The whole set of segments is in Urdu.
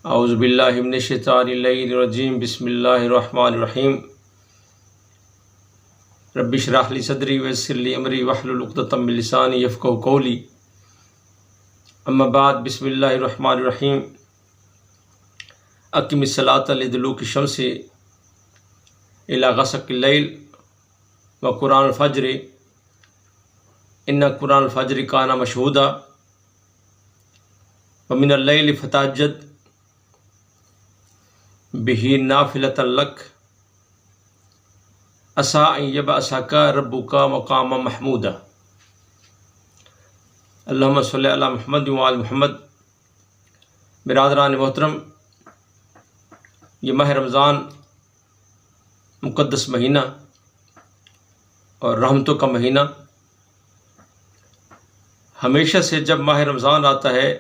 اعوذ باللہ من الشیطان الرجیم بسم اللہ الرحمن الرحیم رب اشرح لی صدری ویسر لی امری واحلل عقدۃ من لسانی یفقہوا قولی اما بعد بسم اللہ الرحمن الرحیم اقم الصلاۃ لدلوک الشمس الی غسق اللیل وقرآن الفجر ان قرآن الفجر کان مشہودا ومن اللیل فتہجد بہ نافلۃ لک عسیٰ ان یبعثک ربک مقاما محمودا۔ اللہم صلی علی محمد وعلی محمد۔ برادران محترم، یہ ماہ رمضان مقدس مہینہ اور رحمتوں کا مہینہ، ہمیشہ سے جب ماہ رمضان آتا ہے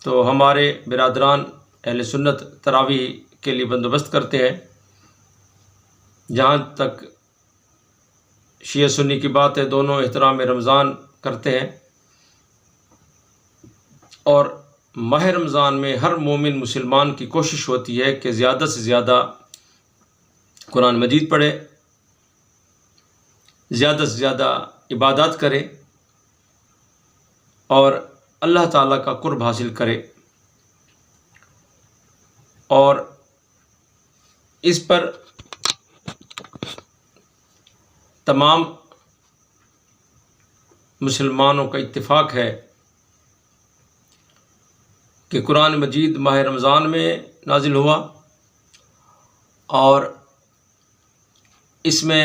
تو ہمارے برادران اہل سنت تراویح کے لیے بندوبست کرتے ہیں۔ جہاں تک شیعہ سنی کی بات ہے، دونوں احترام رمضان کرتے ہیں، اور ماہ رمضان میں ہر مومن مسلمان کی کوشش ہوتی ہے کہ زیادہ سے زیادہ قرآن مجید پڑھے، زیادہ سے زیادہ عبادات کرے اور اللہ تعالیٰ کا قرب حاصل کرے، اور اس پر تمام مسلمانوں کا اتفاق ہے کہ قرآن مجید ماہ رمضان میں نازل ہوا، اور اس میں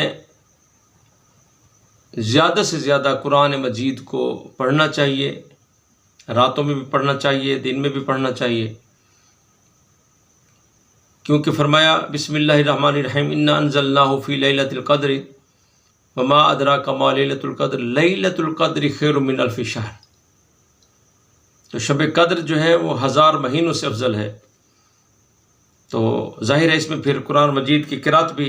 زیادہ سے زیادہ قرآن مجید کو پڑھنا چاہیے، راتوں میں بھی پڑھنا چاہیے، دن میں بھی پڑھنا چاہیے، کیونکہ فرمایا بسم اللہ الرحمن الرحیم انا انزلناہ فی لیلۃ القدر وما ادراک ما لیلۃ القدر لیلۃ القدر خیر من الف شہر۔ تو شب قدر جو ہے وہ 1000 مہینوں سے افضل ہے، تو ظاہر ہے اس میں پھر قرآن مجید کی قرأت بھی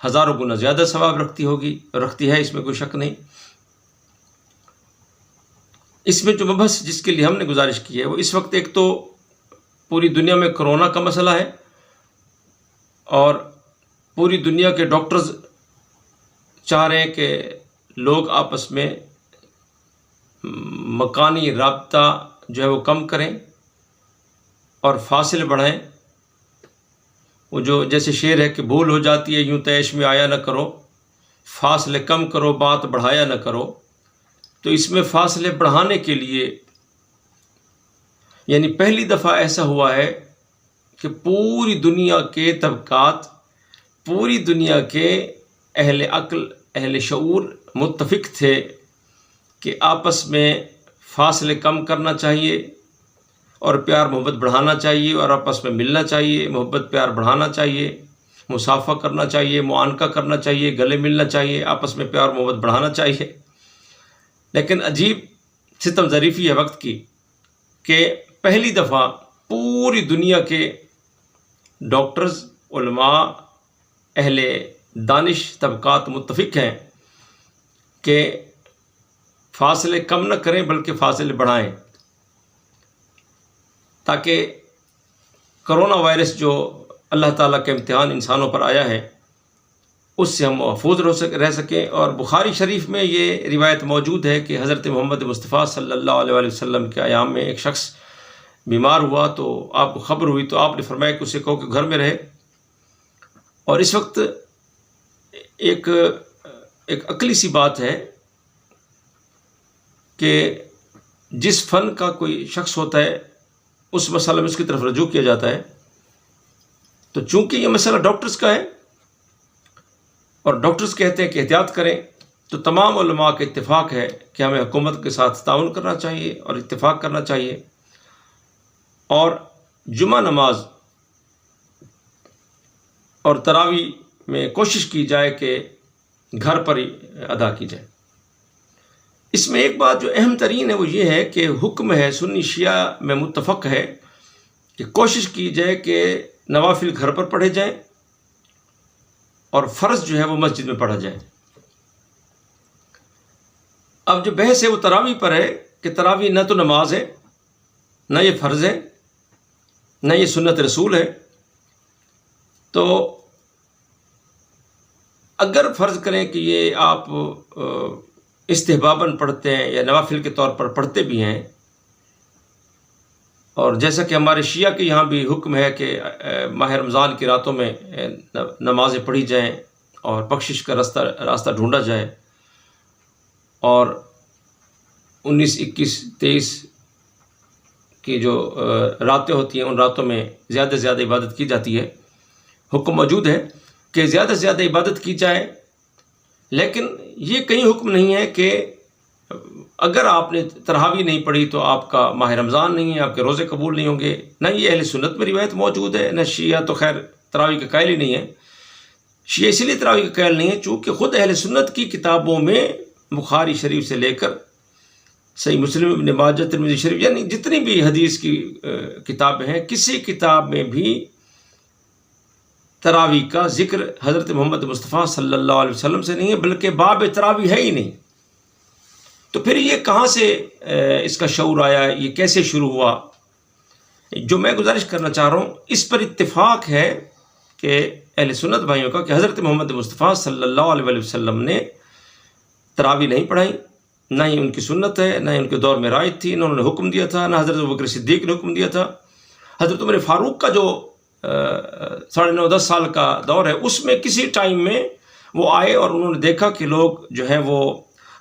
ہزاروں گنا زیادہ ثواب رکھتی ہے، اس میں کوئی شک نہیں۔ اس میں جو مبحث جس کے لیے ہم نے گزارش کی ہے وہ اس وقت ایک تو پوری دنیا میں کرونا کا مسئلہ ہے، اور پوری دنیا کے ڈاکٹرز چاہ رہے ہیں کہ لوگ آپس میں مکانی رابطہ جو ہے وہ کم کریں اور فاصلے بڑھائیں۔ وہ جو جیسے شعر ہے کہ بھول ہو جاتی ہے یوں تیش میں آیا نہ کرو، فاصلے کم کرو بات بڑھایا نہ کرو۔ تو اس میں فاصلے بڑھانے کے لیے یعنی پہلی دفعہ ایسا ہوا ہے کہ پوری دنیا کے طبقات، پوری دنیا کے اہل عقل، اہل شعور متفق تھے کہ آپس میں فاصلے کم کرنا چاہیے اور پیار محبت بڑھانا چاہیے، اور آپس میں ملنا چاہیے، محبت پیار بڑھانا چاہیے، مصافحہ کرنا چاہیے، معانقہ کرنا چاہیے، گلے ملنا چاہیے، آپس میں پیار محبت بڑھانا چاہیے۔ لیکن عجیب ستم ظریفی ہے وقت کی کہ پہلی دفعہ پوری دنیا کے ڈاکٹرز، علماء، اہل دانش طبقات متفق ہیں کہ فاصلے کم نہ کریں بلکہ فاصلے بڑھائیں، تاکہ کرونا وائرس جو اللہ تعالیٰ کا امتحان انسانوں پر آیا ہے اس سے ہم محفوظ رہ سکیں۔ اور بخاری شریف میں یہ روایت موجود ہے کہ حضرت محمد مصطفیٰ صلی اللہ علیہ وسلم کے ایام میں ایک شخص بیمار ہوا تو آپ کو خبر ہوئی تو آپ نے فرمایا کہ اسے کہو کہ گھر میں رہے۔ اور اس وقت ایک عقلی سی بات ہے کہ جس فن کا کوئی شخص ہوتا ہے اس مسئلہ میں اس کی طرف رجوع کیا جاتا ہے، تو چونکہ یہ مسئلہ ڈاکٹرز کا ہے اور ڈاکٹرز کہتے ہیں کہ احتیاط کریں، تو تمام علماء کا اتفاق ہے کہ ہمیں حکومت کے ساتھ تعاون کرنا چاہیے اور اتفاق کرنا چاہیے، اور جمعہ نماز اور تراویح میں کوشش کی جائے کہ گھر پر ہی ادا کی جائے۔ اس میں ایک بات جو اہم ترین ہے وہ یہ ہے کہ حکم ہے، سنی شیعہ میں متفق ہے کہ کوشش کی جائے کہ نوافل گھر پر پڑھے جائیں اور فرض جو ہے وہ مسجد میں پڑھا جائے۔ اب جو بحث ہے وہ تراویح پر ہے کہ تراویح نہ تو نماز ہے نہ یہ فرض ہے، نہ یہ سنت رسول ہے. تو اگر فرض کریں کہ یہ آپ استحباباً پڑھتے ہیں یا نوافل کے طور پر پڑھتے بھی ہیں، اور جیسا کہ ہمارے شیعہ کے یہاں بھی حکم ہے کہ ماہ رمضان کی راتوں میں نمازیں پڑھی جائیں اور بخشش کا راستہ ڈھونڈا جائے، اور 19، 21، 23 کی جو راتیں ہوتی ہیں ان راتوں میں زیادہ سے زیادہ عبادت کی جاتی ہے. حکم موجود ہے کہ زیادہ سے زیادہ عبادت کی جائے، لیکن یہ کہیں حکم نہیں ہے کہ اگر آپ نے تراویح نہیں پڑھی تو آپ کا ماہ رمضان نہیں ہے، آپ کے روزے قبول نہیں ہوں گے. نہ یہ اہل سنت میں روایت موجود ہے، نہ شیعہ تو خیر تراویح کا قائل ہی نہیں ہے. شیعہ اس لیے تراویح کا قائل نہیں ہے چونکہ خود اہل سنت کی کتابوں میں بخاری شریف سے لے کر صحیح مسلم، ابن ماجہ، ترمذی شریف، یعنی جتنی بھی حدیث کی کتابیں ہیں، کسی کتاب میں بھی تراویح کا ذکر حضرت محمد مصطفیٰ صلی اللہ علیہ وسلم سے نہیں ہے، بلکہ باب تراویح ہے ہی نہیں. تو پھر یہ کہاں سے اس کا شعور آیا، یہ کیسے شروع ہوا؟ جو میں گزارش کرنا چاہ رہا ہوں، اس پر اتفاق ہے کہ اہل سنت بھائیوں کا کہ حضرت محمد مصطفیٰ صلی اللہ علیہ وسلم نے تراویح نہیں پڑھائی، نہ ہی ان کی سنت ہے، نہ ہی ان کے دور میں رائج تھی، نہ انہوں نے حکم دیا تھا، نہ حضرت ابوبکر صدیق نے حکم دیا تھا. حضرت عمر فاروق کا جو 9.5-10 سال کا دور ہے، اس میں کسی ٹائم میں وہ آئے اور انہوں نے دیکھا کہ لوگ جو ہیں وہ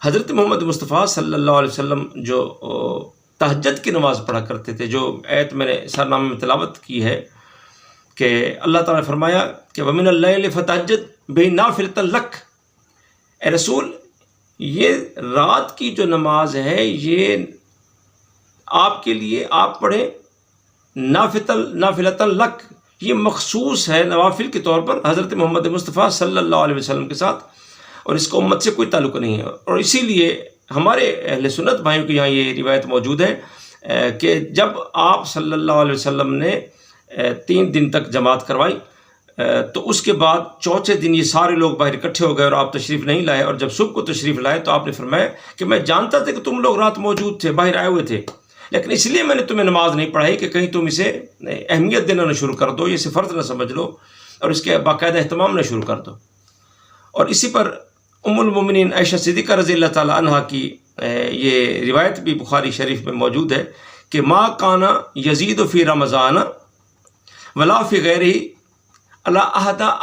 حضرت محمد مصطفیٰ صلی اللہ علیہ وسلم جو تہجد کی نماز پڑھا کرتے تھے، جو آیت میں نے سرنامے میں تلاوت کی ہے کہ اللہ تعالیٰ نے فرمایا کہ وَمِنَ اللَّيْلِ فَتَہجد بِهِ نَافِلَةً لَكَ. اے رسول، یہ رات کی جو نماز ہے یہ آپ کے لیے آپ پڑھیں، نافلۃ لک، یہ مخصوص ہے نوافل کے طور پر حضرت محمد مصطفیٰ صلی اللہ علیہ وسلم کے ساتھ، اور اس کو امت سے کوئی تعلق نہیں ہے. اور اسی لیے ہمارے اہل سنت بھائیوں کے یہاں یہ روایت موجود ہے کہ جب آپ صلی اللہ علیہ وسلم نے 3 دن تک جماعت کروائی تو اس کے بعد چوتھے دن یہ سارے لوگ باہر اکٹھے ہو گئے اور آپ تشریف نہیں لائے، اور جب صبح کو تشریف لائے تو آپ نے فرمایا کہ میں جانتا تھا کہ تم لوگ رات موجود تھے، باہر آئے ہوئے تھے، لیکن اس لیے میں نے تمہیں نماز نہیں پڑھائی کہ کہیں تم اسے اہمیت دینا نہ شروع کر دو، اسے فرض نہ سمجھ لو اور اس کے باقاعدہ اہتمام نہ شروع کر دو. اور اسی پر ام المومنین عائشہ صدیقہ رضی اللہ تعالی عنہا کی یہ روایت بھی بخاری شریف میں موجود ہے کہ ما کانا یزید فی رمضان ولا فی غیرہ علی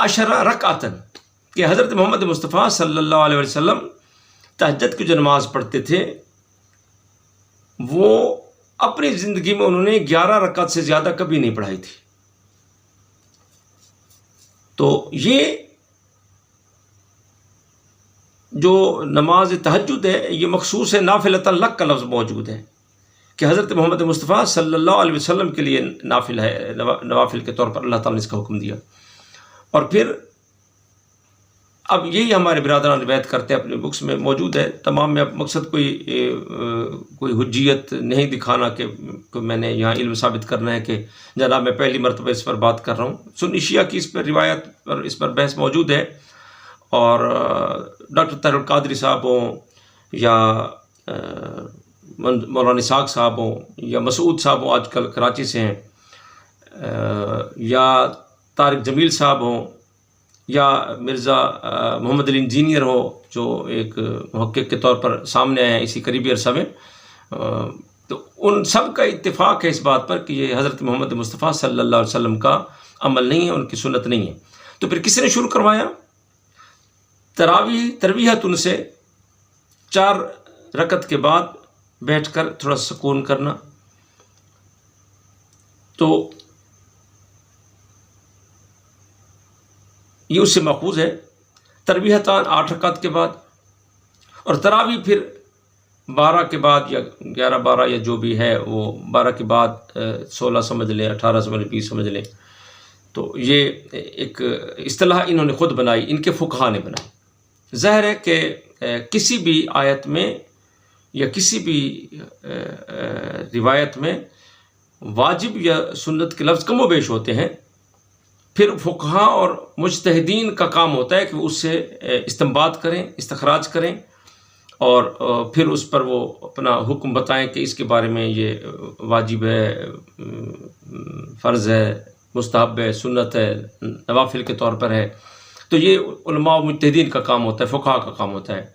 11 رکعۃ، کہ حضرت محمد مصطفیٰ صلی اللہ علیہ وسلم تہجد کی جو نماز پڑھتے تھے وہ اپنی زندگی میں انہوں نے 11 رکعت سے زیادہ کبھی نہیں پڑھائی تھی. تو یہ جو نماز تہجد ہے یہ مخصوص ہے، نافلۃ لک کا لفظ موجود ہے کہ حضرت محمد مصطفیٰ صلی اللہ علیہ وسلم کے لیے نافل ہے، نوافل کے طور پر اللہ تعالیٰ نے اس کا حکم دیا. اور پھر اب یہی ہمارے برادران روایت کرتے ہیں، اپنے بکس میں موجود ہے تمام. میں اب مقصد کوئی حجیت نہیں دکھانا کہ میں نے یہاں علم ثابت کرنا ہے کہ جناب میں پہلی مرتبہ اس پر بات کر رہا ہوں. سنی شیعہ کی اس پر روایت پر اس پر بحث موجود ہے، اور ڈاکٹر طاہر القادری صاحب ہوں یا مولانا اسحاق صاحب ہوں یا مسعود صاحب ہوں آج کل کراچی سے ہیں، یا طارق جمیل صاحب ہوں یا مرزا محمد علی انجینئر ہو جو ایک محقق کے طور پر سامنے آئے ہیں اسی قریبی عرصہ میں، تو ان سب کا اتفاق ہے اس بات پر کہ یہ حضرت محمد مصطفیٰ صلی اللہ علیہ وسلم کا عمل نہیں ہے، ان کی سنت نہیں ہے. تو پھر کس نے شروع کروایا؟ تراویحت ان سے 4 رکعت کے بعد بیٹھ کر تھوڑا سکون کرنا. تو یہ اس سے ماخوذ ہے. تراویحتان 8 رکعت کے بعد، اور تراویح پھر 12 کے بعد یا 11-12 یا جو بھی ہے وہ 12 کے بعد 16 سمجھ لیں، 18 سمجھ لیں، 20 سمجھ لیں. تو یہ ایک اصطلاح انہوں نے خود بنائی، ان کے فقہا نے بنائی. ظاہر ہے کہ کسی بھی آیت میں یا کسی بھی روایت میں واجب یا سنت کے لفظ کم و بیش ہوتے ہیں، پھر فقہا اور مجتہدین کا کام ہوتا ہے کہ وہ اس سے استنباط کریں، استخراج کریں اور پھر اس پر وہ اپنا حکم بتائیں کہ اس کے بارے میں یہ واجب ہے، فرض ہے، مستحب ہے، سنت ہے، نوافل کے طور پر ہے. تو یہ علماء و مجتہدین کا کام ہوتا ہے، فقہاء کا کام ہوتا ہے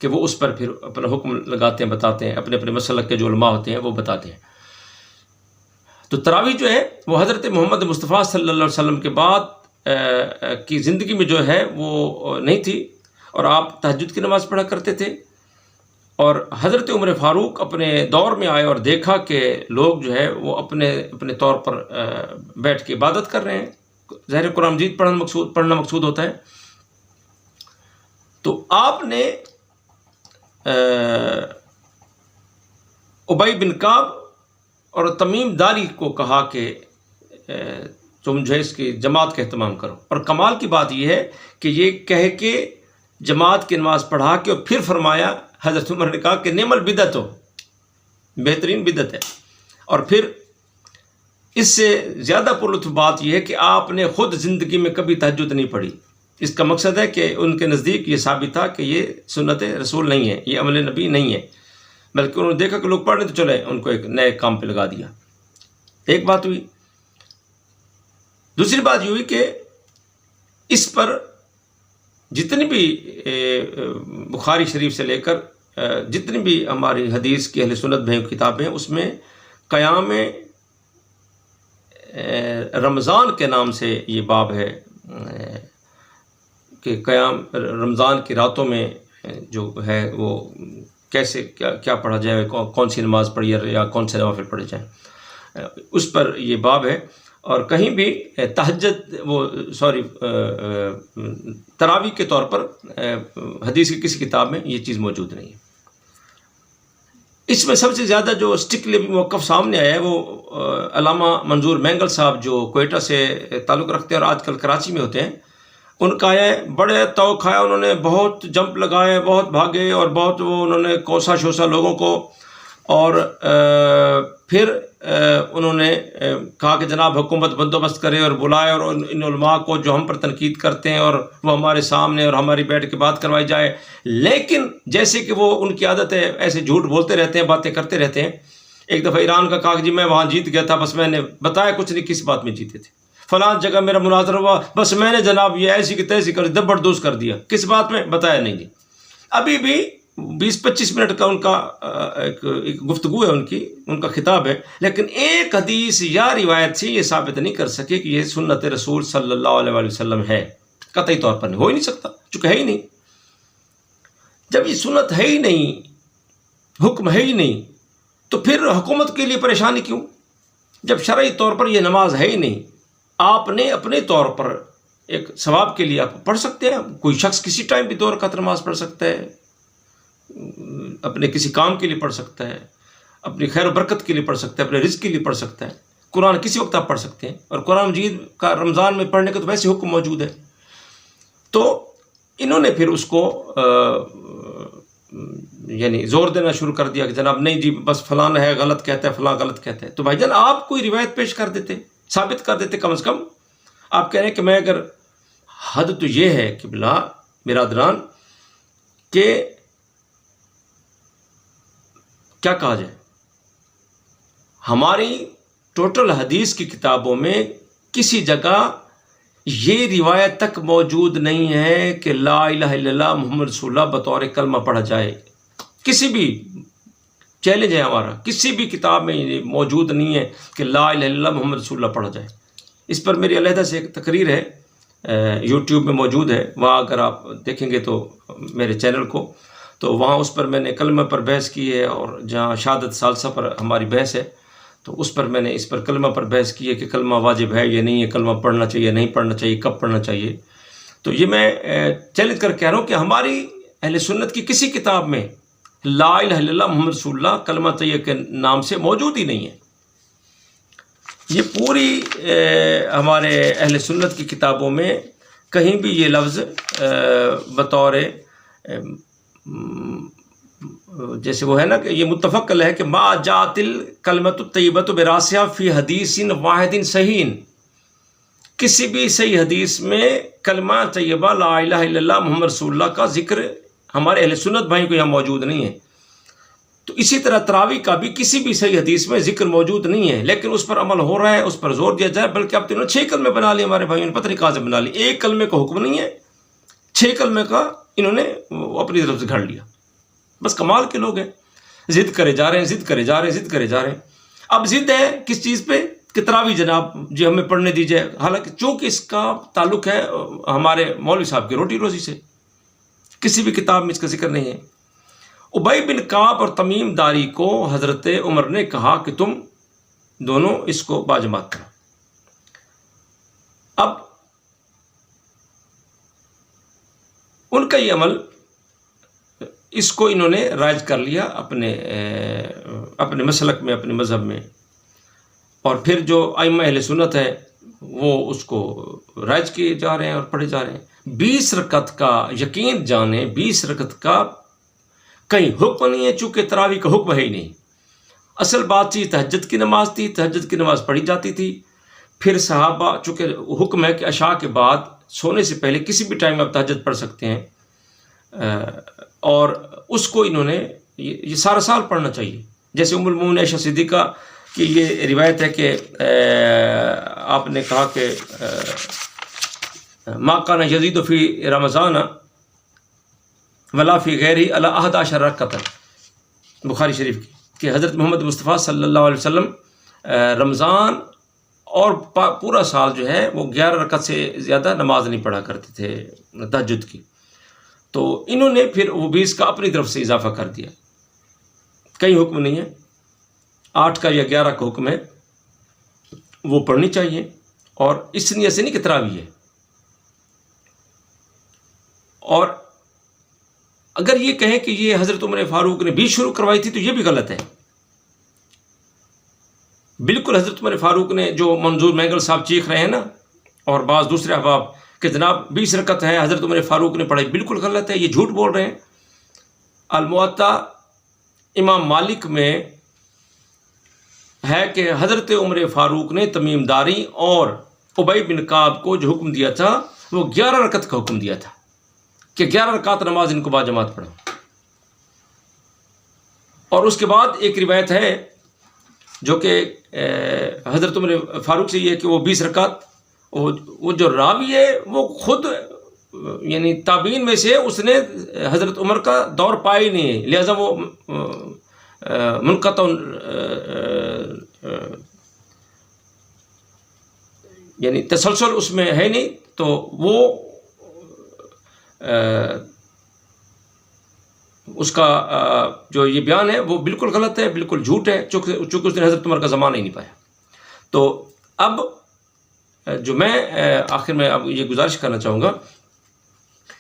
کہ وہ اس پر پھر اپنا حکم لگاتے ہیں، بتاتے ہیں، اپنے اپنے مسلک کے جو علماء ہوتے ہیں وہ بتاتے ہیں. تو تراویح جو ہے وہ حضرت محمد مصطفیٰ صلی اللہ علیہ وسلم کے بعد کی زندگی میں جو ہے وہ نہیں تھی، اور آپ تہجد کی نماز پڑھا کرتے تھے. اور حضرت عمر فاروق اپنے دور میں آئے اور دیکھا کہ لوگ جو ہے وہ اپنے اپنے طور پر بیٹھ کے عبادت کر رہے ہیں. ظاہر قرآن مجید پڑھنا مقصود ہوتا ہے. تو آپ نے ابی بن کعب اور تمیم داری کو کہا کہ تم جو ہے اس کی جماعت کا اہتمام کرو. اور کمال کی بات یہ ہے کہ یہ کہہ کے جماعت کی نماز پڑھا کے اور پھر فرمایا، حضرت عمر نے کہا کہ نعم البدعت ہو، بہترین بدعت ہے. اور پھر اس سے زیادہ پرلطف بات یہ ہے کہ آپ نے خود زندگی میں کبھی تہجد نہیں پڑھی. اس کا مقصد ہے کہ ان کے نزدیک یہ ثابت تھا کہ یہ سنت رسول نہیں ہے، یہ عمل نبی نہیں ہے، بلکہ انہوں نے دیکھا کہ لوگ پڑھ رہے تو چلے ان کو ایک نئے کام پہ لگا دیا. ایک بات ہوئی. دوسری بات یہ ہوئی کہ اس پر جتنی بھی بخاری شریف سے لے کر جتنی بھی ہماری حدیث کی اہل سنت بھائی کتابیں ہیں، اس میں قیام رمضان کے نام سے یہ باب ہے کہ قیام رمضان کی راتوں میں جو ہے وہ کیسے کیا پڑھا جائے، کون سی نماز پڑھی یا کون سے نوافل پڑھے جائیں، اس پر یہ باب ہے. اور کہیں بھی تراویح کے طور پر حدیث کی کسی کتاب میں یہ چیز موجود نہیں ہے. اس میں سب سے زیادہ جو اسٹکلی موقف سامنے آیا ہے وہ علامہ منظور مینگل صاحب جو کوئٹہ سے تعلق رکھتے ہیں اور آج کل کراچی میں ہوتے ہیں، ان کا آیا ہے. بڑے توق کھایا، انہوں نے بہت جمپ لگائے، بہت بھاگے اور بہت وہ انہوں نے کوسا شوسا لوگوں کو. اور پھر انہوں نے کہا کہ جناب حکومت بندوبست کرے اور بلائے، اور ان علماء کو جو ہم پر تنقید کرتے ہیں اور وہ ہمارے سامنے اور ہماری بیٹھ کے بات کروائی جائے. لیکن جیسے کہ وہ ان کی عادت ہے، ایسے جھوٹ بولتے رہتے ہیں، باتیں کرتے رہتے ہیں. ایک دفعہ ایران کا کہا کہ جی میں وہاں جیت گیا تھا، بس میں نے بتایا کچھ نہیں کس بات میں جیتے تھے. فلاں جگہ میرا مناظرہ ہوا، بس میں نے جناب یہ ایسی کی تیسی کر زبردست کر دیا، کس بات میں بتایا نہیں جی. ابھی بھی 20-25 منٹ کا ان کا ایک گفتگو ہے، ان کا خطاب ہے، لیکن ایک حدیث یا روایت سے یہ ثابت نہیں کر سکے کہ یہ سنت رسول صلی اللہ علیہ وآلہ وسلم ہے. قطعی طور پر نہیں، ہو ہی نہیں سکتا، چونکہ ہے ہی نہیں. جب یہ سنت ہے ہی نہیں، حکم ہے ہی نہیں، تو پھر حکومت کے لیے پریشانی کیوں؟ جب شرعی طور پر یہ نماز ہے ہی نہیں، آپ نے اپنے طور پر ایک ثواب کے لیے آپ پڑھ سکتے ہیں. کوئی شخص کسی ٹائم بھی 2 رکعت نماز پڑھ سکتا ہے، اپنے کسی کام کے لیے پڑھ سکتا ہے، اپنی خیر و برکت کے لیے پڑھ سکتا ہے، اپنے رزق کے لیے پڑھ سکتا ہے. قرآن کسی وقت آپ پڑھ سکتے ہیں، اور قرآن مجید کا رمضان میں پڑھنے کا تو ویسے حکم موجود ہے. تو انہوں نے پھر اس کو یعنی زور دینا شروع کر دیا کہ جناب نہیں جی بس فلاں ہے غلط کہتا ہے، فلاں غلط کہتا ہے. تو بھائی جان آپ کوئی روایت پیش کر دیتے، ثابت کر دیتے. کم از کم آپ کہہ رہے ہیں کہ میں اگر حد تو یہ ہے کہ بلا برادران کہ کیا کہا جائے، ہماری ٹوٹل حدیث کی کتابوں میں کسی جگہ یہ روایت تک موجود نہیں ہے کہ لا الہ الا اللہ محمد رسول اللہ بطور کلمہ پڑھا جائے. کسی بھی چیلنج ہے ہمارا، کسی بھی کتاب میں یہ موجود نہیں ہے کہ لا الہ الا اللہ محمد رسول اللہ پڑھا جائے. اس پر میری علیحدہ سے ایک تقریر ہے، یوٹیوب میں موجود ہے، وہاں اگر آپ دیکھیں گے تو میرے چینل کو، تو وہاں اس پر میں نے کلمہ پر بحث کی ہے، اور جہاں شہادت ثالثہ پر ہماری بحث ہے تو اس پر میں نے اس پر کلمہ پر بحث کی ہے کہ کلمہ واجب ہے یا نہیں ہے، کلمہ پڑھنا چاہیے نہیں پڑھنا چاہیے، کب پڑھنا چاہیے. تو یہ میں چیلنج کر کہہ رہا ہوں کہ ہماری اہل سنت کی کسی کتاب میں لا الہ الا اللہ محمد رسول اللہ کلمہ طیبہ کے نام سے موجود ہی نہیں ہے. یہ پوری ہمارے اہل سنت کی کتابوں میں کہیں بھی یہ لفظ بطور جیسے وہ ہے نا کہ یہ متفق ہے کہ ما جاءت الکلمۃ الطیبۃ براسها فی حدیث واحد صحیح، کسی بھی صحیح حدیث میں کلمہ طیبہ لا الہ الا اللہ محمد رسول اللہ کا ذکر ہمارے اہل سنت بھائی کو یہاں موجود نہیں ہے. تو اسی طرح تراویح کا بھی کسی بھی صحیح حدیث میں ذکر موجود نہیں ہے، لیکن اس پر عمل ہو رہا ہے، اس پر زور دیا جائے. بلکہ اب تو انہوں نے 6 کلمے بنا لیے ہمارے بھائیوں نے، پتہ نہیں کہاں سے بنا لی. ایک کلمے کا حکم نہیں ہے، 6 کلمے کا انہوں نے اپنی طرف سے گھڑ لیا. بس کمال کے لوگ ہیں، ضد کرے جا رہے ہیں، ضد کرے جا رہے ہیں، ضد کرے جا رہے ہیں. اب ضد ہے کس چیز پہ؟ کہ تراویح جناب جی ہمیں پڑھنے دیجیے، حالانکہ چونکہ اس کا تعلق ہے ہمارے مولوی صاحب کی روٹی روزی سے، کسی بھی کتاب میں اس کا ذکر نہیں ہے. ابی بن کعب اور تمیم داری کو حضرت عمر نے کہا کہ تم دونوں اس کو باجماعت کرو. اب ان کا یہ عمل، اس کو انہوں نے رائج کر لیا اپنے مسلک میں، اپنے مذہب میں. اور پھر جو ائمہ اہل سنت ہے وہ اس کو رائج کیے جا رہے ہیں اور پڑھے جا رہے ہیں. 20 رکعت کا یقین جانیں، 20 رکعت کا کہیں حکم نہیں ہے، چونکہ تراویح کا حکم ہے ہی نہیں. اصل بات چیز تہجد کی نماز تھی، تہجد کی نماز پڑھی جاتی تھی. پھر صحابہ، چونکہ حکم ہے کہ عشاء کے بعد سونے سے پہلے کسی بھی ٹائم میں آپ تہجد پڑھ سکتے ہیں، اور اس کو انہوں نے یہ سارا سال پڑھنا چاہیے. جیسے ام المومنین عائشہ صدیقہ کی یہ روایت ہے کہ آپ نے کہا کہ ما کان یزید فی رمضان ولا فی غیرہ الی 11 رکعۃ، بخاری شریف کی، کہ حضرت محمد مصطفیٰ صلی اللہ علیہ وسلم رمضان اور پورا سال جو ہے وہ 11 رکعت سے زیادہ نماز نہیں پڑھا کرتے تھے تہجد کی. تو انہوں نے پھر وہ 20 کا اپنی طرف سے اضافہ کر دیا. کئی حکم نہیں ہے، 8 کا یا 11 کا حکم ہے، وہ پڑھنی چاہیے. اور اس نیت سے نہیں کہ تراویح ہے. اور اگر یہ کہیں کہ یہ حضرت عمر فاروق نے بھی شروع کروائی تھی تو یہ بھی غلط ہے. بالکل حضرت عمر فاروق نے، جو منظور مینگل صاحب چیخ رہے ہیں نا، اور بعض دوسرے احباب کہ جناب 20 رکعت ہے حضرت عمر فاروق نے پڑھائی، بالکل غلط ہے، یہ جھوٹ بول رہے ہیں. الموطا امام مالک میں ہے کہ حضرت عمر فاروق نے تمیم داری اور ابی بن کعب کو جو حکم دیا تھا وہ 11 رکعت کا حکم دیا تھا کہ 11 رکعت نماز ان کو باجماعت پڑھو. اور اس کے بعد ایک روایت ہے جو کہ حضرت عمر فاروق سے یہ ہے کہ وہ 20 رکعت، وہ جو راوی ہے وہ خود یعنی تابعین میں سے اس نے حضرت عمر کا دور پایا ہی نہیں ہے، لہذا وہ منقطع یعنی تسلسل اس میں ہے نہیں. تو وہ اس کا جو یہ بیان ہے وہ بالکل غلط ہے، بالکل جھوٹ ہے، چونکہ اس نے حضرت عمر کا زمانہ ہی نہیں پایا. تو اب جو میں آخر میں اب یہ گزارش کرنا چاہوں گا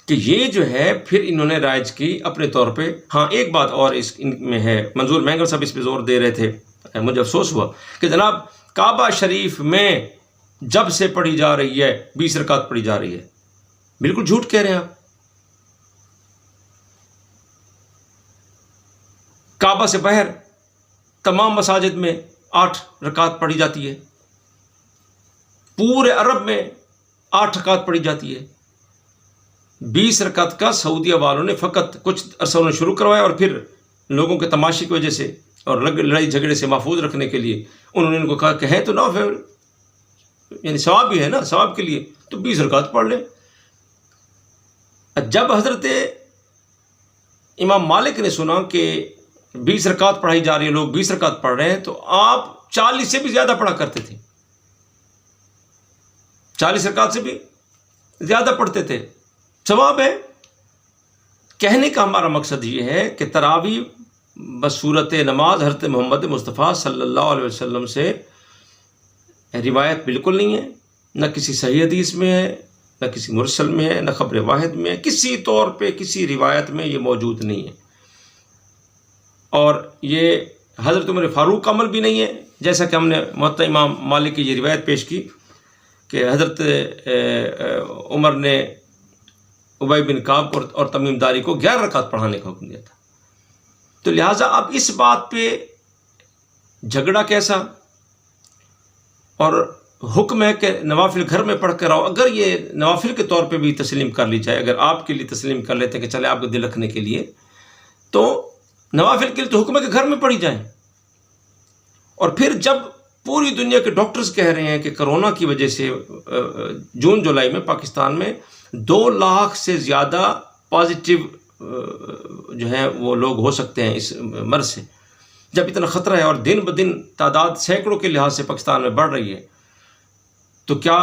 کہ یہ جو ہے پھر انہوں نے رائج کی اپنے طور پہ. ہاں ایک بات اور اس ان میں ہے، منظور مینگل صاحب اس پہ زور دے رہے تھے، مجھے افسوس ہوا کہ جناب کعبہ شریف میں جب سے پڑھی جا رہی ہے 20 رکعت پڑھی جا رہی ہے. بالکل جھوٹ کہہ رہے ہیں آپ. کعبہ سے باہر تمام مساجد میں 8 رکعت پڑھی جاتی ہے، پورے عرب میں 8 رکعت پڑھی جاتی ہے. 20 رکعت کا سعودیہ والوں نے فقط کچھ عرصہ انہوں نے شروع کروایا، اور پھر لوگوں کے تماشے کی وجہ سے اور لڑائی جھگڑے سے محفوظ رکھنے کے لیے انہوں نے ان کو کہا کہ ہے تو نو فیور، یعنی ثواب بھی ہے نا، ثواب کے لیے تو 20 رکعت پڑھ لیں. جب حضرت امام مالک نے سنا کہ 20 رکعت پڑھائی جا رہی ہے، لوگ 20 رکعت پڑھ رہے ہیں، تو آپ 40 سے بھی زیادہ پڑھا کرتے تھے، 40 رکعت سے بھی زیادہ پڑھتے تھے. ثواب ہے. کہنے کا ہمارا مقصد یہ ہے کہ تراویح بصورت نماز حضرت محمد مصطفیٰ صلی اللہ علیہ وسلم سے روایت بالکل نہیں ہے، نہ کسی صحیح حدیث میں ہے، نہ کسی مرسل میں ہے، نہ خبر واحد میں ہے، کسی طور پہ کسی روایت میں یہ موجود نہیں ہے. اور یہ حضرت عمر فاروق کا عمل بھی نہیں ہے، جیسا کہ ہم نے موطا امام مالک کی یہ روایت پیش کی کہ حضرت عمر نے ابی بن کعب اور تمیم داری کو 11 رکعت پڑھانے کا حکم دیا تھا. تو لہٰذا اب اس بات پہ جھگڑا کیسا، اور حکم ہے کہ نوافل گھر میں پڑھ کر آؤ. اگر یہ نوافل کے طور پہ بھی تسلیم کر لی جائے، اگر آپ کے لیے تسلیم کر لیتے ہیں کہ چلے آپ کو دل رکھنے کے لیے، تو نوافل کے لیے تو حکم ہے کہ گھر میں پڑھی جائیں. اور پھر جب پوری دنیا کے ڈاکٹرز کہہ رہے ہیں کہ کرونا کی وجہ سے جون جولائی میں پاکستان میں 2 لاکھ سے زیادہ پازیٹیو جو ہیں وہ لوگ ہو سکتے ہیں اس مرض سے، جب اتنا خطرہ ہے اور دن بدن تعداد سینکڑوں کے لحاظ سے پاکستان میں بڑھ رہی ہے، تو کیا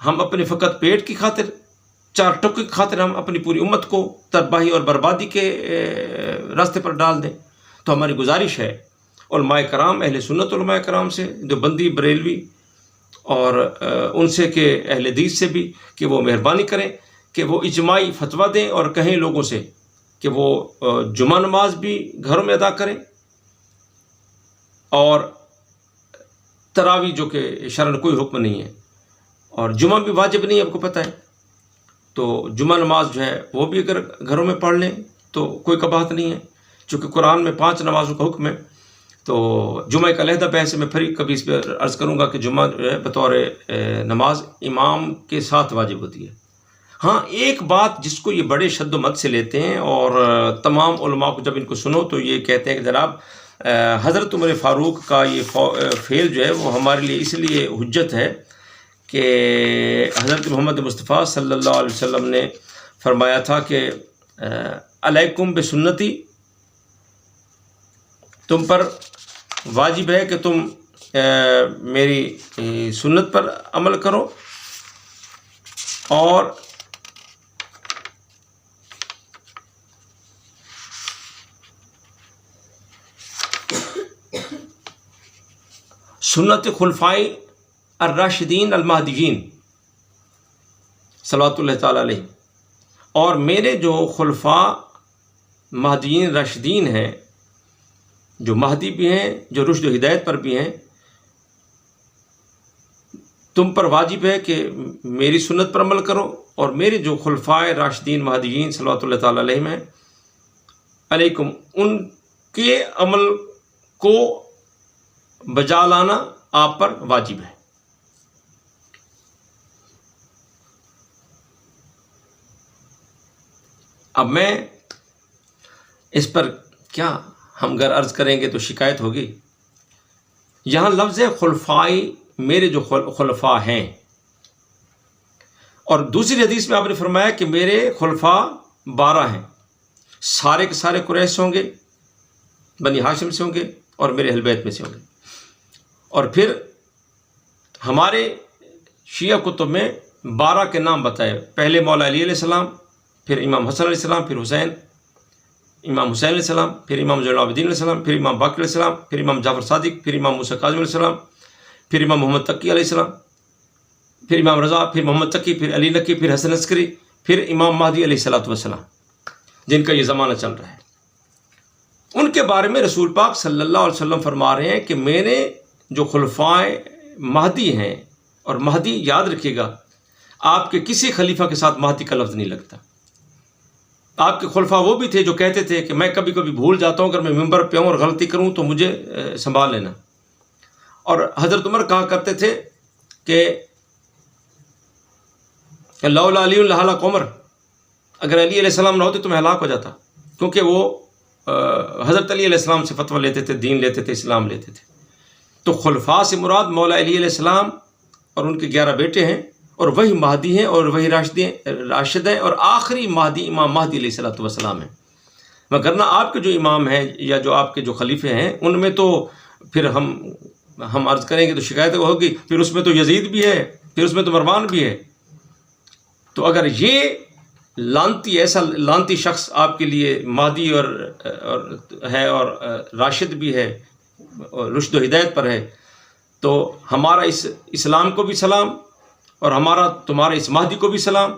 ہم اپنے فقط پیٹ کی خاطر، 4 ٹکے کی خاطر ہم اپنی پوری امت کو تباہی اور بربادی کے راستے پر ڈال دیں؟ تو ہماری گزارش ہے علماء کرام، اہل سنت علماء کرام سے، دیوبندی، بریلوی اور ان سے کہ اہل حدیث سے بھی، کہ وہ مہربانی کریں کہ وہ اجماعی فتویٰ دیں اور کہیں لوگوں سے کہ وہ جمعہ نماز بھی گھروں میں ادا کریں، اور تراویح جو کہ شرعاً کوئی حکم نہیں ہے، اور جمعہ بھی واجب نہیں ہے، آپ کو پتہ ہے، تو جمعہ نماز جو ہے وہ بھی اگر گھروں میں پڑھ لیں تو کوئی قباحت نہیں ہے، چونکہ قرآن میں 5 نمازوں کا حکم ہے. تو جمعہ کا علیحدہ بحث میں پھر کبھی اس پہ عرض کروں گا کہ جمعہ جو ہے بطور نماز امام کے ساتھ واجب ہوتی ہے. ہاں ایک بات جس کو یہ بڑے شد و مد سے لیتے ہیں، اور تمام علماء کو جب ان کو سنو تو یہ کہتے ہیں کہ جناب حضرت عمر فاروق کا یہ فعل جو ہے وہ ہمارے لیے اس لیے حجت ہے کہ حضرت محمد مصطفیٰ صلی اللہ علیہ وسلم نے فرمایا تھا کہ علیکم بسنتی، تم پر واجب ہے کہ تم میری سنت پر عمل کرو، اور سنت خلفائے الراشدین المہدیین صلوات اللہ تعالیٰ علیہ، اور میرے جو خلفاء مہدیین راشدین ہیں، جو مہدی بھی ہیں، جو رشد و ہدایت پر بھی ہیں، تم پر واجب ہے کہ میری سنت پر عمل کرو، اور میرے جو خلفاء راشدین مہدیین صلوات اللہ تعالیٰ علیہ ہیں علیکم، ان کے عمل کو بجا لانا آپ پر واجب ہے. اب میں اس پر کیا ہم اگر عرض کریں گے تو شکایت ہوگی. یہاں لفظ خلفائی، میرے جو خلفاء ہیں، اور دوسری حدیث میں آپ نے فرمایا کہ میرے خلفاء 12 ہیں، سارے کے سارے قریش سے ہوں گے، بنی ہاشم سے ہوں گے، اور میرے اہل بیت میں سے ہوں گے. اور پھر ہمارے شیعہ کتب میں 12 کے نام بتائے، پہلے مولا علی علیہ السلام، پھر امام حسن علیہ السلام، پھر امام حسین علیہ السلام، پھر امام زین العابدین علیہ السلام، پھر امام باقر علیہ السلام، پھر امام جعفر صادق، پھر امام موسیٰ کاظم علیہ السلام، پھر امام محمد تقی علیہ السلام، پھر امام رضا، پھر محمد تقی، پھر علی نقی، پھر حسن عسکری، پھر امام مہدی علیہ السلام، جن کا یہ زمانہ چل رہا ہے. ان کے بارے میں رسول پاک صلی اللہ علیہ وسلم فرما رہے ہیں کہ میرے جو خلفاء مہدی ہیں، اور مہدی یاد رکھیے گا آپ کے کسی خلیفہ کے ساتھ مہدی کا لفظ نہیں لگتا. آپ کے خلفاء وہ بھی تھے جو کہتے تھے کہ میں کبھی کبھی بھول جاتا ہوں، اگر میں ممبر پہ ہوں اور غلطی کروں تو مجھے سنبھال لینا. اور حضرت عمر کہا کرتے تھے کہ لولا علی لہلک عمر، اگر علی علیہ السلام نہ ہوتے تو میں ہلاک ہو جاتا، کیونکہ وہ حضرت علی علیہ السلام سے فتویٰ لیتے تھے، دین لیتے تھے، اسلام لیتے تھے. تو خلفاء سے مراد مولا علی علیہ السلام اور ان کے 11 بیٹے ہیں، اور وہی مہدی ہیں، اور وہی راشد ہیں، اور آخری مہدی امام مہدی علیہ السلام ہیں. مگر آپ کے جو امام ہیں یا جو آپ کے جو خلیفے ہیں، ان میں تو پھر ہم عرض کریں گے تو شکایت ہوگی، پھر اس میں تو یزید بھی ہے، پھر اس میں تو مروان بھی ہے. تو اگر یہ ایسا لانتی شخص آپ کے لیے مہدی اور ہے، اور راشد بھی ہے، اور رشد و ہدایت پر ہے، تو ہمارا اس اسلام کو بھی سلام، اور تمہارا اس مہدی کو بھی سلام.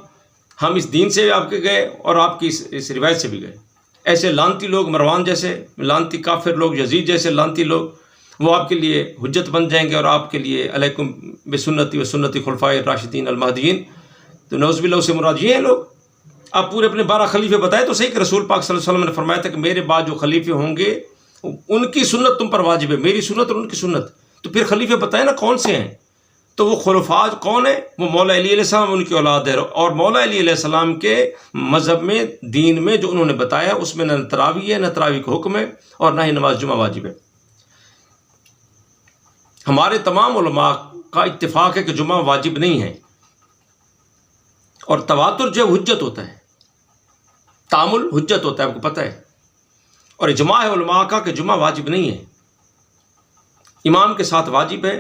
ہم اس دین سے آپ کے گئے، اور آپ کی اس روایت سے بھی گئے. ایسے لانتی لوگ، مروان جیسے لانتی کافر لوگ، یزید جیسے لانتی لوگ، وہ آپ کے لیے حجت بن جائیں گے، اور آپ کے لیے علیکم بسنتی و سنتی خلفائے راشدین المہدیین. تو نعوذ باللہ سے مراد یہ ہیں لوگ. آپ پورے اپنے 12 خلیفے بتائے تو صحیح کہ رسول پاک صلی اللہ علیہ وسلم نے فرمایا تھا کہ میرے بعد جو خلیفے ہوں گے ان کی سنت تم پر واجب ہے، میری سنت اور ان کی سنت. تو پھر خلیفے بتائیں نا کون سے ہیں. تو وہ خلفاء کون ہیں؟ وہ مولا علی علیہ السلام ان کی اولاد ہے، اور مولا علی علیہ السلام کے مذہب میں، دین میں جو انہوں نے بتایا اس میں نہ تراویح ہے، نہ تراویح کا حکم ہے، اور نہ ہی نماز جمعہ واجب ہے۔ ہمارے تمام علماء کا اتفاق ہے کہ جمعہ واجب نہیں ہے، اور تواتر جو حجت ہوتا ہے، تعامل حجت ہوتا ہے، آپ کو پتہ ہے، اور اجماع ہے علماء کا کہ جمعہ واجب نہیں ہے، امام کے ساتھ واجب ہے،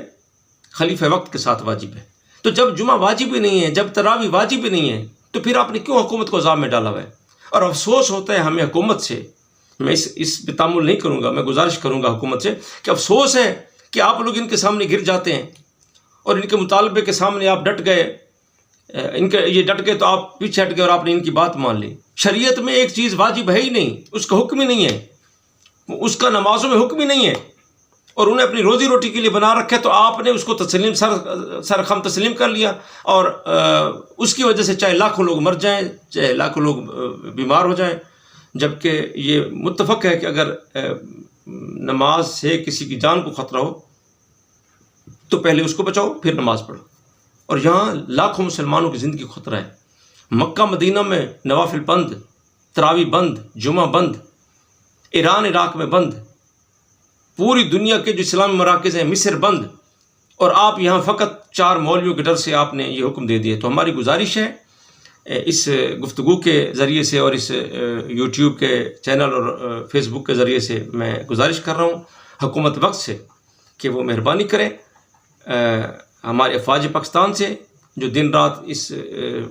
خلیفہ وقت کے ساتھ واجب ہے۔ تو جب جمعہ واجب ہی نہیں ہے، جب تراویح واجب ہی نہیں ہے، تو پھر آپ نے کیوں حکومت کو عذاب میں ڈالا ہوا ہے؟ اور افسوس ہوتا ہے ہمیں حکومت سے، میں اس پہ تعامل نہیں کروں گا، میں گزارش کروں گا حکومت سے کہ افسوس ہے کہ آپ لوگ ان کے سامنے گر جاتے ہیں، اور ان کے مطالبے کے سامنے آپ ڈٹ گئے، یہ ڈٹ گئے تو آپ پیچھے ہٹ گئے اور آپ نے ان کی بات مان لی۔ شریعت میں ایک چیز واجب ہے ہی نہیں، اس کا حکم ہی نہیں ہے، اس کا نمازوں میں حکم ہی نہیں ہے، اور انہیں اپنی روزی روٹی کے لیے بنا رکھے، تو آپ نے اس کو سرخم تسلیم کر لیا، اور اس کی وجہ سے چاہے لاکھوں لوگ مر جائیں، چاہے لاکھوں لوگ بیمار ہو جائیں، جبکہ یہ متفق ہے کہ اگر نماز سے کسی کی جان کو خطرہ ہو تو پہلے اس کو بچاؤ، پھر نماز پڑھو۔ اور یہاں لاکھوں مسلمانوں کی زندگی کو خطرہ ہے۔ مکہ مدینہ میں نوافل بند، تراویح بند، جمعہ بند، ایران عراق میں بند، پوری دنیا کے جو اسلامی مراکز ہیں مصر بند، اور آپ یہاں فقط 4 مولویوں کے ڈر سے آپ نے یہ حکم دے دیا۔ تو ہماری گزارش ہے اس گفتگو کے ذریعے سے، اور اس یوٹیوب کے چینل اور فیس بک کے ذریعے سے میں گزارش کر رہا ہوں حکومت وقت سے کہ وہ مہربانی کریں ہمارے افواج پاکستان سے، جو دن رات اس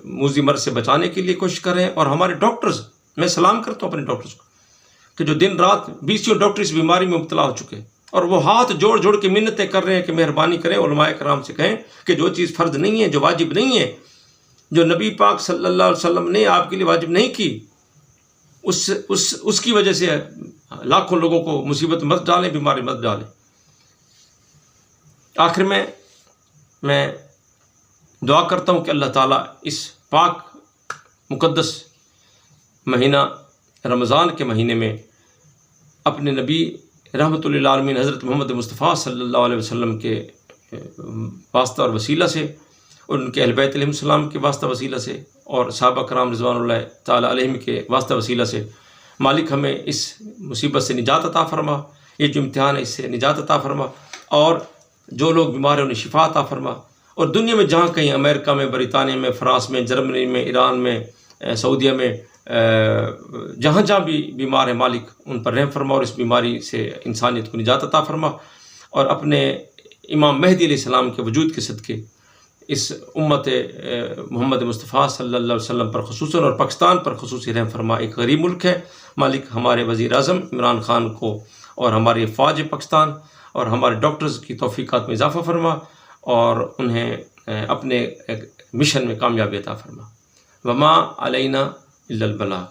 موذی مرض سے بچانے کے لیے کوشش کر رہے ہیں، اور ہمارے ڈاکٹرز، میں سلام کرتا ہوں اپنے ڈاکٹرز کو کہ جو دن رات 20 ڈاکٹر اس بیماری میں مبتلا ہو چکے ہیں، اور وہ ہاتھ جوڑ جوڑ کے منتیں کر رہے ہیں کہ مہربانی کریں، علماء کرام سے کہیں کہ جو چیز فرض نہیں ہے، جو واجب نہیں ہے، جو نبی پاک صلی اللہ علیہ وسلم نے آپ کے لیے واجب نہیں کی، اس کی وجہ سے لاکھوں لوگوں کو مصیبت مت ڈالیں، بیماری مت ڈالیں۔ آخر میں دعا کرتا ہوں کہ اللہ تعالیٰ اس پاک مقدس مہینہ رمضان کے مہینے میں اپنے نبی رحمۃ للعالمین حضرت محمد مصطفیٰ صلی اللہ علیہ وسلم کے واسطہ اور وسیلہ سے، اور ان کے اہل بیت علیہ السلام کے واسطہ وسیلہ سے، اور صحابہ کرام رضوان اللہ تعالیٰ علیہم کے واسطہ وسیلہ سے، مالک ہمیں اس مصیبت سے نجات عطا فرما، یہ جو امتحان ہے اس سے نجات عطا فرما، اور جو لوگ بیمار ہیں انہیں شفا عطا فرما، اور دنیا میں جہاں کہیں، امریکہ میں، برطانیہ میں، فرانس میں، جرمنی میں، ایران میں، سعودیہ میں، جہاں جہاں بھی بیمار ہیں مالک ان پر رحم فرما، اور اس بیماری سے انسانیت کو نجات عطا فرما، اور اپنے امام مہدی علیہ السلام کے وجود کے صدقے اس امت محمد مصطفیٰ صلی اللہ علیہ وسلم پر خصوصاً اور پاکستان پر خصوصی رحم فرما۔ ایک غریب ملک ہے مالک، ہمارے وزیر اعظم عمران خان کو اور ہماری فوج پاکستان اور ہمارے ڈاکٹرز کی توفیقات میں اضافہ فرما، اور انہیں اپنے مشن میں کامیابی عطا فرما۔ وما علینا الا البلاغ۔